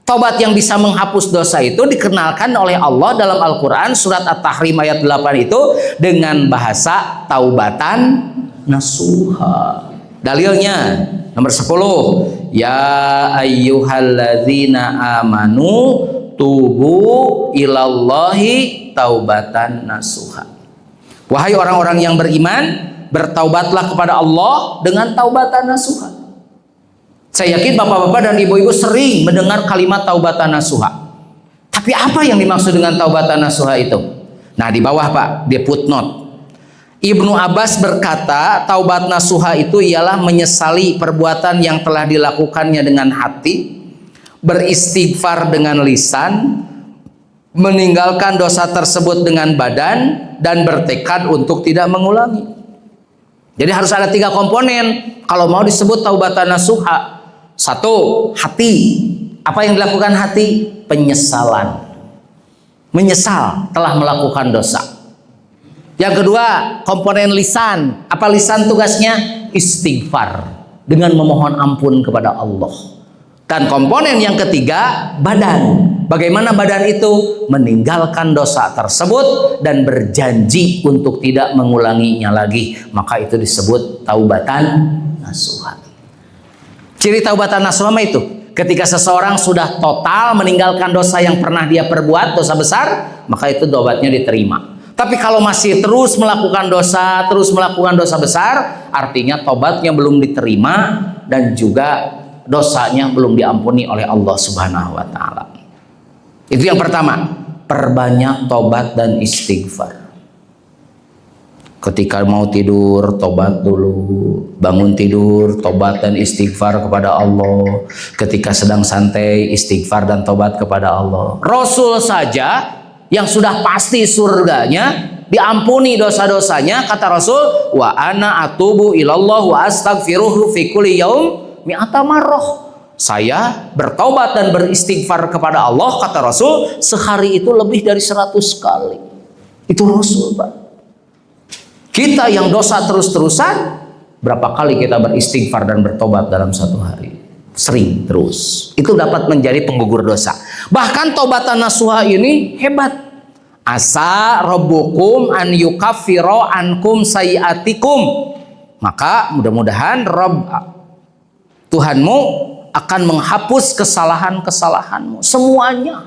A: Tobat yang bisa menghapus dosa itu dikenalkan oleh Allah dalam Al-Quran surat At-Tahrim ayat 8 itu dengan bahasa taubatan nasuha. Dalilnya nomor 10, ya ayyuhalladzina amanu tubu ilallahi taubatan nasuha. Wahai orang-orang yang beriman, bertaubatlah kepada Allah dengan taubatan nasuha. Saya yakin bapak-bapak dan ibu-ibu sering mendengar kalimat taubatan nasuha. Tapi apa yang dimaksud dengan taubatan nasuha itu? Nah, di bawah Pak, dia footnote. Ibnu Abbas berkata, taubat nasuha itu ialah menyesali perbuatan yang telah dilakukannya dengan hati, beristighfar dengan lisan, meninggalkan dosa tersebut dengan badan, dan bertekad untuk tidak mengulangi. Jadi harus ada 3 komponen kalau mau disebut taubatan nasuha. 1, hati. Apa yang dilakukan hati? Penyesalan. menyesal telah melakukan dosa. Yang kedua, komponen lisan. Apa lisan tugasnya? Istighfar, dengan memohon ampun kepada Allah. Dan komponen yang ketiga, badan. Bagaimana badan itu? Meninggalkan dosa tersebut dan berjanji untuk tidak mengulanginya lagi. Maka itu disebut taubatan nasuha. Ciri taubatan nasuha itu ketika seseorang sudah total meninggalkan dosa yang pernah dia perbuat, dosa besar, maka itu tobatnya diterima. Tapi kalau masih terus melakukan dosa besar, artinya tobatnya belum diterima dan juga dosanya belum diampuni oleh Allah Subhanahu wa taala. Itu yang pertama, perbanyak tobat dan istighfar. Ketika mau tidur, tobat dulu. Bangun tidur, tobat dan istighfar kepada Allah. Ketika sedang santai, istighfar dan tobat kepada Allah. Rasul saja yang sudah pasti surganya, diampuni dosa-dosanya, kata Rasul, wa ana atubu ilallah wa astaghfiruhu fi kulli yaum mi'ata marrah. Saya bertaubat dan beristighfar kepada Allah, kata Rasul, sehari itu lebih dari 100 kali. Itu Rasul, Pak. Kita yang dosa terus-terusan, berapa kali kita beristighfar dan bertobat dalam satu hari? Sering terus. Itu dapat menjadi penggugur dosa. Bahkan taubatan nasuha ini hebat. Asa rabbukum an yukaffiro ankum sayiatikum. Maka mudah-mudahan Rabb Tuhanmu akan menghapus kesalahan-kesalahanmu semuanya.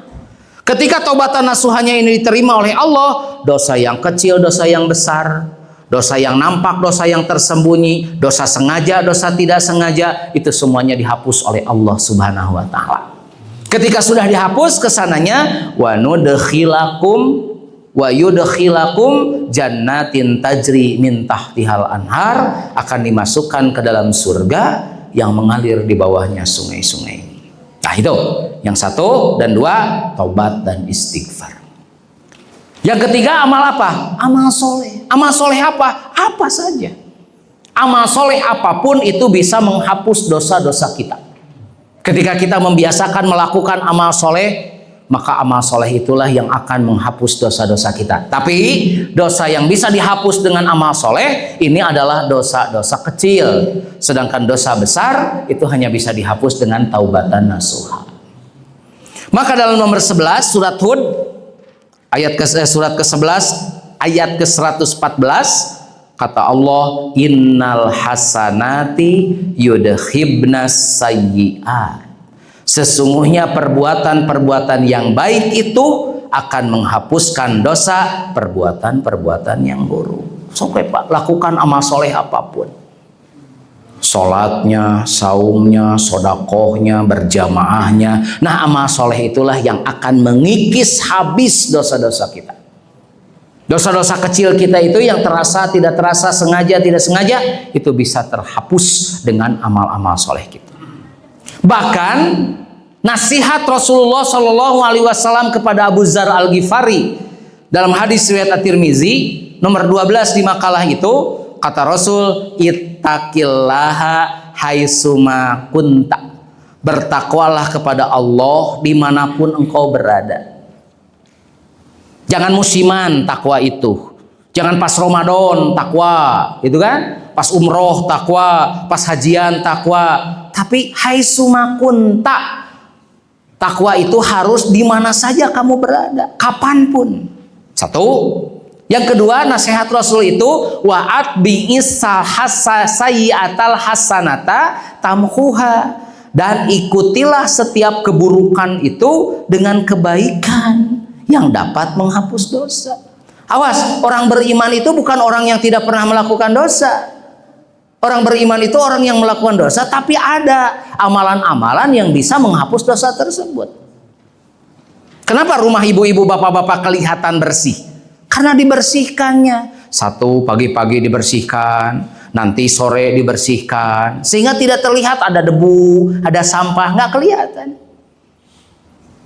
A: Ketika taubatan nasuhanya ini diterima oleh Allah, dosa yang kecil, dosa yang besar, dosa yang nampak, dosa yang tersembunyi, dosa sengaja, dosa tidak sengaja, itu semuanya dihapus oleh Allah Subhanahu wa taala. Ketika sudah dihapus kesananya, wa nudkhilakum wa yudkhilakum jannatin tajri min tahtihal anhar, akan dimasukkan ke dalam surga yang mengalir di bawahnya sungai-sungai. Nah itu yang satu dan dua, taubat dan istighfar. Yang ketiga, amal apa? Amal soleh. Amal soleh apa? Apa saja. Amal soleh apapun itu bisa menghapus dosa-dosa kita. Ketika kita membiasakan melakukan amal soleh, maka amal soleh itulah yang akan menghapus dosa-dosa kita. Tapi dosa yang bisa dihapus dengan amal soleh ini adalah dosa-dosa kecil. Sedangkan dosa besar itu hanya bisa dihapus dengan taubatan nasuha. Maka dalam nomor 11 surat Hud surat ke-11 ayat ke-114 kata Allah, innal hasanati yudhibnas sayyi'at. Sesungguhnya perbuatan-perbuatan yang baik itu akan menghapuskan dosa perbuatan-perbuatan yang buruk. Sampai Pak, lakukan amal soleh apapun. Sholatnya, saumnya, sodakohnya, berjamaahnya. Nah, amal soleh itulah yang akan mengikis habis dosa-dosa kita. Dosa-dosa kecil kita itu yang terasa, tidak terasa, sengaja, tidak sengaja, itu bisa terhapus dengan amal-amal soleh kita. Bahkan nasihat Rasulullah Shallallahu Alaihi Wasallam kepada Abu Dzar Al-Ghifari dalam hadis riwayat At-Tirmizi nomor 12 di makalah itu, kata Rasul, ittaqillaha haitsuma kunta. Bertakwalah kepada Allah dimanapun engkau berada. Jangan musiman takwa itu. Jangan pas Ramadan takwa, gitu kan? Pas umroh takwa, pas hajian takwa. Tapi haitsuma kunta. Takwa itu harus di mana saja kamu berada, kapanpun. Satu. Yang kedua, nasihat Rasul itu wa'at bi'isal sayyi'atal hasanata tamhuha, dan ikutilah setiap keburukan itu dengan kebaikan yang dapat menghapus dosa. Awas, orang beriman itu bukan orang yang tidak pernah melakukan dosa. Orang beriman itu orang yang melakukan dosa, tapi ada amalan-amalan yang bisa menghapus dosa tersebut. Kenapa rumah ibu-ibu, bapak-bapak kelihatan bersih? Karena dibersihkannya. Satu, pagi-pagi dibersihkan, nanti sore dibersihkan, sehingga tidak terlihat ada debu, ada sampah, nggak kelihatan.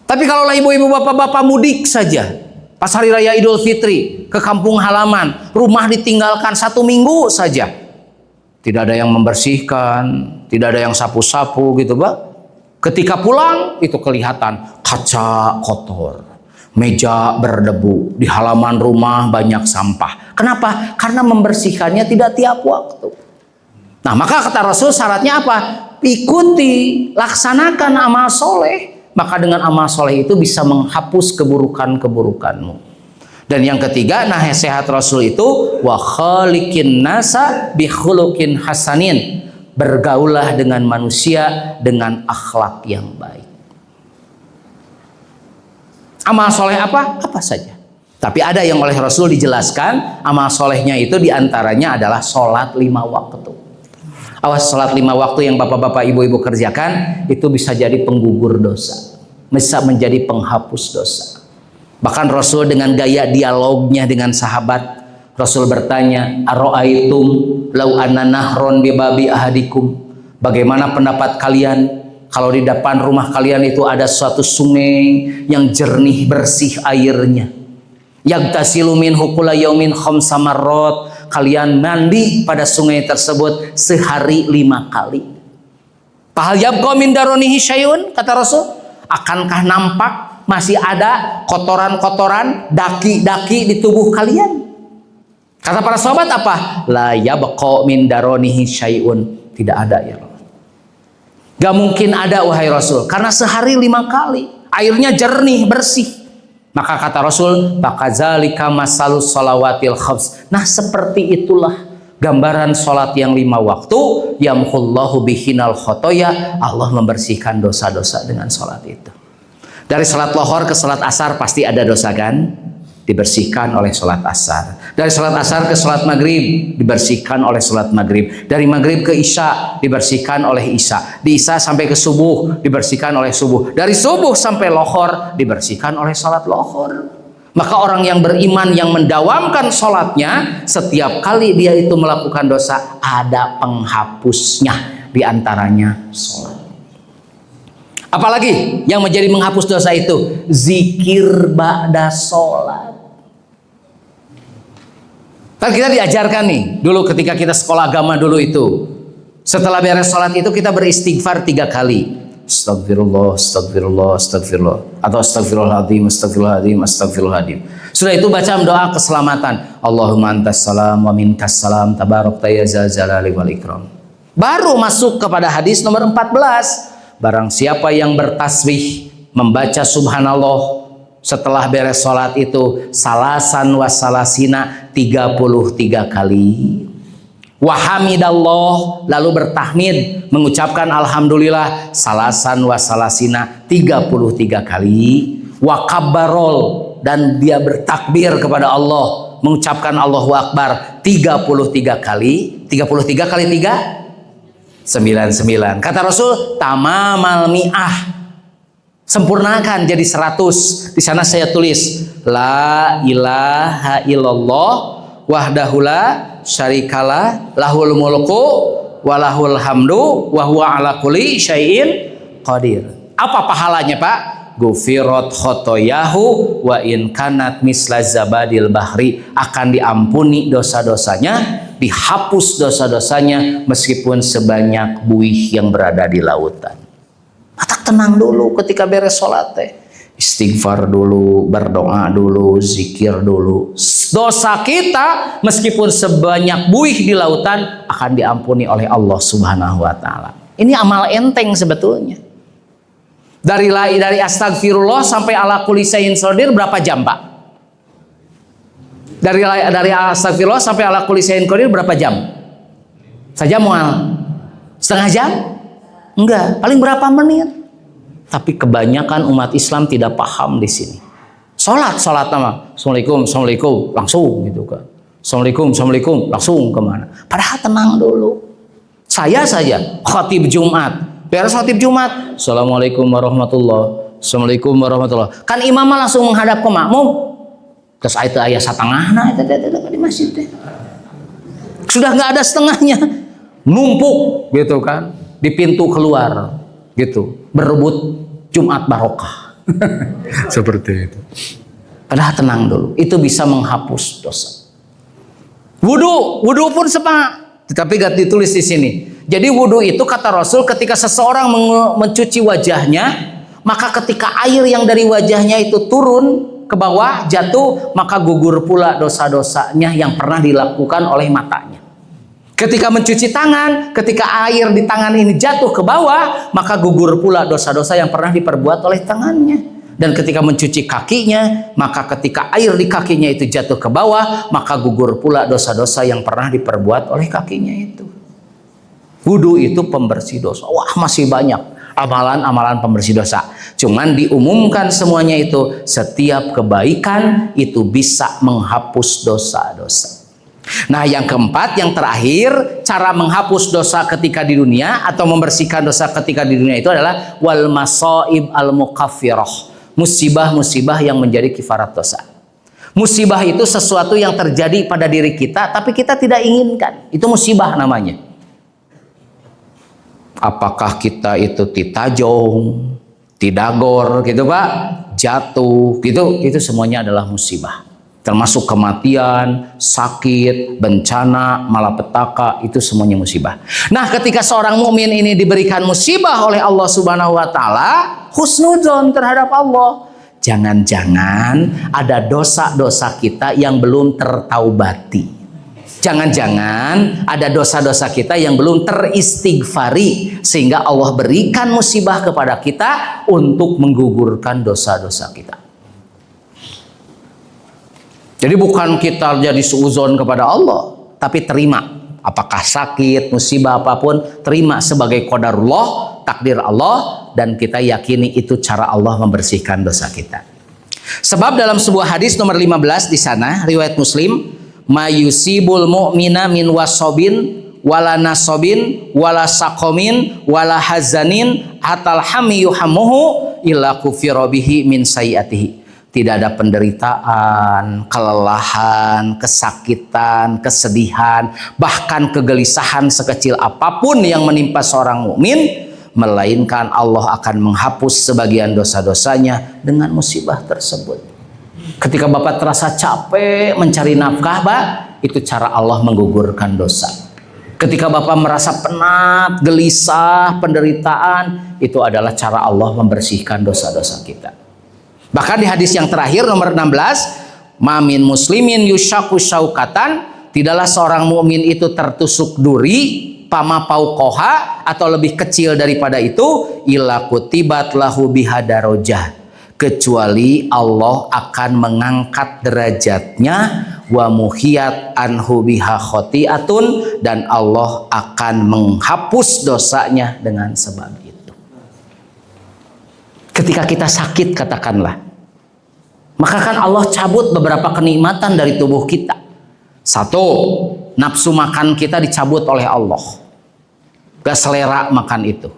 A: Tapi kalau ibu-ibu, bapak-bapak mudik saja, pas hari raya Idul Fitri ke kampung halaman, rumah ditinggalkan 1 minggu saja, tidak ada yang membersihkan, tidak ada yang sapu-sapu gitu, Pak. Ketika pulang itu kelihatan kaca kotor, meja berdebu, di halaman rumah banyak sampah. Kenapa? Karena membersihkannya tidak tiap waktu. Nah, maka kata Rasul syaratnya apa? Ikuti, laksanakan amal soleh. Maka dengan amal soleh itu bisa menghapus keburukan-keburukanmu. Dan yang ketiga, nasihat Rasul itu wa khaliqin nasa bi khuluqin hasanin. Bergaulah dengan manusia dengan akhlak yang baik. Amal soleh apa? Apa saja. Tapi ada yang oleh Rasul dijelaskan, amal solehnya itu diantaranya adalah sholat 5 waktu. Awas, sholat 5 waktu yang bapak-bapak ibu-ibu kerjakan, itu bisa jadi penggugur dosa. Bisa menjadi penghapus dosa. Bahkan Rasul dengan gaya dialognya dengan sahabat, Rasul bertanya, "Aro'aitum lau anna nahron bi babi ahadikum?" Bagaimana pendapat kalian kalau di depan rumah kalian itu ada suatu sungai yang jernih bersih airnya? Yagtasilu minhu kulla yaumin khamsa marrat. Kalian mandi pada sungai tersebut sehari 5 kali. Fahal yabqa min daronihi syai'un, kata Rasul, akankah nampak masih ada kotoran-kotoran, daki-daki di tubuh kalian? Kata para sahabat apa? La yabqa min daronihi syai'un. Tidak ada ya Allah. Gak mungkin ada wahai Rasul, karena sehari 5 kali airnya jernih bersih. Maka kata Rasul, fakadzalika masalus shalawatil khams. Nah, seperti itulah gambaran sholat yang 5 waktu, yamhullahu bihinal khotoya. Allah membersihkan dosa-dosa dengan sholat itu. Dari sholat lohor ke sholat asar pasti ada dosa kan? Dibersihkan oleh sholat asar. Dari sholat asar ke sholat maghrib dibersihkan oleh sholat maghrib. Dari maghrib ke isya dibersihkan oleh isya. Di isya sampai ke subuh dibersihkan oleh subuh. Dari subuh sampai lohor dibersihkan oleh sholat lohor. Maka orang yang beriman yang mendawamkan sholatnya, setiap kali dia itu melakukan dosa ada penghapusnya, diantaranya sholat. Apalagi yang menjadi menghapus dosa itu? Zikir ba'da sholat. Kan kita diajarkan nih, dulu ketika kita sekolah agama dulu itu, setelah beres sholat itu kita beristighfar 3 kali. Astagfirullah, astagfirullah, astagfirullah. Atau astagfirullahaladzim, astagfirullahaladzim, astagfirullahaladzim. Sudah itu baca doa keselamatan. Allahumma antas salam wa minkas salam, tabarakta ya zal jalali wal ikram. Baru masuk kepada hadis nomor 14. Barang siapa yang bertasbih, membaca subhanallah setelah beres sholat itu salasan wasalasina 33 kali. Wahamidallah, lalu bertahmid, mengucapkan alhamdulillah salasan wasalasina 33 kali. Wakabbarol, dan dia bertakbir kepada Allah, mengucapkan Allahu Akbar 33 kali. 33 kali 3? 99. Kata Rasul, tamamal mi'ah. Sempurnakan jadi 100. Di sana saya tulis la ilaha illallah wahdahu la syarikalah lahul mulku walahul hamdu wa huwa ala kulli syai'in qadir. Apa pahalanya, Pak? Gufirat khotoyahu wa in kanat misla zabadil bahri. Akan diampuni dosa-dosanya, dihapus dosa-dosanya meskipun sebanyak buih yang berada di lautan. Mata tenang dulu ketika beres sholat teh. Istighfar dulu, berdoa dulu, zikir dulu. Dosa kita meskipun sebanyak buih di lautan akan diampuni oleh Allah Subhanahu wa taala. Ini amal enteng sebetulnya. Dari astagfirullah sampai ala kulli syai'in qadir berapa jam, Pak? Dari astagfirullah sampai ala kulli syai'in qadir berapa jam? Saja mual. Setengah jam? Enggak, paling berapa menit? Tapi kebanyakan umat Islam tidak paham di sini. Sholat nama. Assalamualaikum, assalamualaikum, langsung gitu kan. Assalamualaikum, assalamualaikum, langsung kemana? Padahal tenang dulu. Saya saja khatib Jumat. Beres khatib Jumat, assalamualaikum warahmatullah, assalamualaikum warahmatullah. Kan imamah langsung menghadap ke makmum. Terus itu ayat setengah, nah itu di masjid deh. Sudah nggak ada setengahnya, numpuk gitu kan di pintu keluar gitu, berebut Jumat barokah. Seperti itu. Padahal tenang dulu, itu bisa menghapus dosa. Wudu pun sama, tetapi gak ditulis di sini. Jadi wudu itu kata Rasul ketika seseorang mencuci wajahnya, maka ketika air yang dari wajahnya itu turun ke bawah, jatuh, maka gugur pula dosa-dosanya yang pernah dilakukan oleh matanya. Ketika mencuci tangan, ketika air di tangan ini jatuh ke bawah, maka gugur pula dosa-dosa yang pernah diperbuat oleh tangannya. Dan ketika mencuci kakinya, maka ketika air di kakinya itu jatuh ke bawah, maka gugur pula dosa-dosa yang pernah diperbuat oleh kakinya itu. Wudu itu pembersih dosa. Wah, masih banyak amalan-amalan pembersih dosa. Cuman diumumkan semuanya itu, setiap kebaikan itu bisa menghapus dosa-dosa. Nah, yang keempat, yang terakhir, cara menghapus dosa ketika di dunia atau membersihkan dosa ketika di dunia itu adalah wal masaib al mukaffirah. Musibah-musibah yang menjadi kifarat dosa. Musibah itu sesuatu yang terjadi pada diri kita tapi kita tidak inginkan. Itu musibah namanya. Apakah kita itu titajong, tidagor gitu Pak, jatuh gitu, itu semuanya adalah musibah. Termasuk kematian, sakit, bencana, malapetaka, itu semuanya musibah. Nah, ketika seorang mukmin ini diberikan musibah oleh Allah Subhanahu wa taala, husnudzon terhadap Allah. Jangan-jangan ada dosa-dosa kita yang belum tertaubati. Jangan-jangan ada dosa-dosa kita yang belum teristighfari sehingga Allah berikan musibah kepada kita untuk menggugurkan dosa-dosa kita. Jadi bukan kita jadi suuzon kepada Allah, tapi terima. Apakah sakit, musibah apapun, terima sebagai qadarullah, takdir Allah, dan kita yakini itu cara Allah membersihkan dosa kita. Sebab dalam sebuah hadis nomor 15 di sana, riwayat Muslim, mayusibul mu'mina min wasobin wala nasobin wala sakomin wala hazanin hatal hami yuhamuhu illa kufira bihi min sayiatihi. Tidak ada penderitaan, kelelahan, kesakitan, kesedihan, bahkan kegelisahan sekecil apapun yang menimpa seorang mukmin, melainkan Allah akan menghapus sebagian dosa-dosanya dengan musibah tersebut. Ketika Bapak terasa capek mencari nafkah, Pak, itu cara Allah menggugurkan dosa. Ketika Bapak merasa penat, gelisah, penderitaan, itu adalah cara Allah membersihkan dosa-dosa kita. Bahkan di hadis yang terakhir nomor 16, mamin muslimin yushaku syaukatan, tidaklah seorang mukmin itu tertusuk duri pama paukoha atau lebih kecil daripada itu, illa kutibat lahu biha darajah, kecuali Allah akan mengangkat derajatnya, wa muhiyat anhu biha khotiatun, dan Allah akan menghapus dosanya dengan sebab itu. Ketika kita sakit katakanlah, maka kan Allah cabut beberapa kenikmatan dari tubuh kita. Satu, nafsu makan kita dicabut oleh Allah. Gak selera makan itu.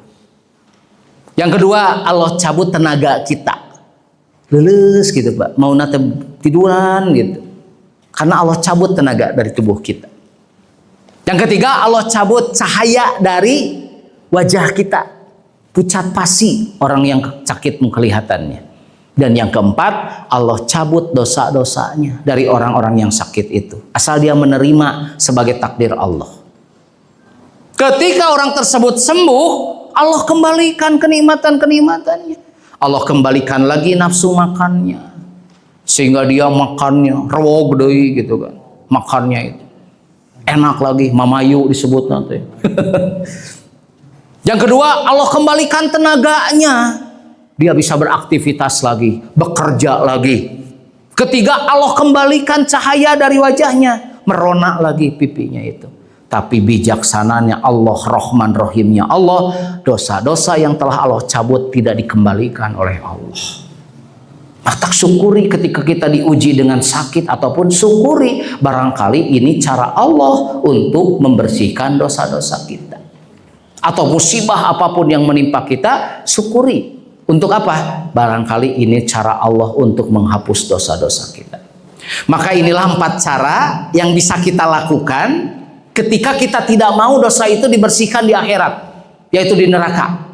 A: Yang kedua, Allah cabut tenaga kita. Leles gitu Pak, mau nate tiduran gitu. Karena Allah cabut tenaga dari tubuh kita. Yang ketiga, Allah cabut cahaya dari wajah kita. Pucat pasi orang yang sakit kelihatannya. Dan yang keempat, Allah cabut dosa-dosanya dari orang-orang yang sakit itu. Asal dia menerima sebagai takdir Allah. Ketika orang tersebut sembuh, Allah kembalikan kenikmatan-kenikmatannya. Allah kembalikan lagi nafsu makannya. Sehingga dia makannya rewog deui gitu kan. Makannya itu enak lagi, mamayu disebut nanti. Yang kedua, Allah kembalikan tenaganya. Dia bisa beraktivitas lagi, bekerja lagi. Ketiga, Allah kembalikan cahaya dari wajahnya, merona lagi pipinya itu. Tapi bijaksananya Allah, Rahman Rahimnya Allah, dosa-dosa yang telah Allah cabut tidak dikembalikan oleh Allah. Maka syukuri ketika kita diuji dengan sakit ataupun syukuri barangkali ini cara Allah untuk membersihkan dosa-dosa kita. Atau musibah apapun yang menimpa kita, syukuri. Untuk apa? Barangkali ini cara Allah untuk menghapus dosa-dosa kita. Maka inilah 4 cara yang bisa kita lakukan ketika kita tidak mau dosa itu dibersihkan di akhirat, yaitu di neraka.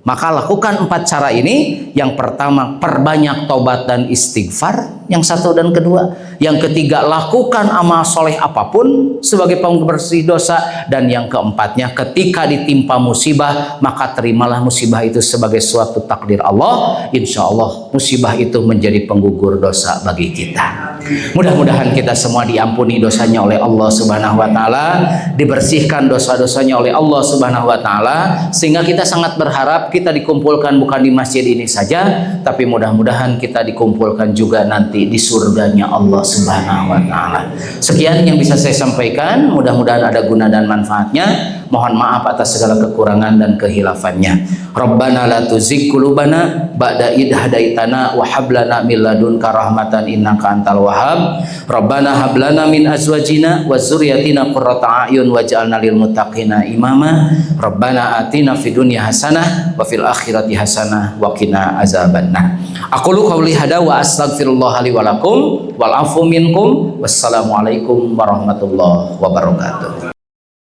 A: Maka lakukan 4 cara ini. Yang pertama, perbanyak taubat dan istighfar. Yang satu dan kedua. Yang ketiga, lakukan amal soleh apapun sebagai pembersih dosa. Dan yang keempatnya, ketika ditimpa musibah, maka terimalah musibah itu sebagai suatu takdir Allah. Insya Allah musibah itu menjadi penggugur dosa bagi kita. Mudah-mudahan kita semua diampuni dosanya oleh Allah Subhanahu wa taala, dibersihkan dosa-dosanya oleh Allah Subhanahu wa taala, sehingga kita sangat berharap kita dikumpulkan bukan di masjid ini saja, tapi mudah-mudahan kita dikumpulkan juga nanti di surganya Allah Subhanahu wa taala. Sekian yang bisa saya sampaikan, mudah-mudahan ada guna dan manfaatnya. Mohon maaf atas segala kekurangan dan kehilafannya. Rabbana la tuzigh qulubana ba'da idh hadaitana wa hab lana min ladunka rahmatan innaka antal wahhab. Rabbana hab lana min azwajina wa dzurriyyatina qurrata a'yun waj'alna lil muttaqina imama. Rabbana atina fid dunya hasanah wa fil akhirati hasanah wa qina azabannar. Aqulu qouli hada wa astaghfirullah li wa lakum wal afu minkum. Wassalamualaikum warahmatullahi wabarakatuh.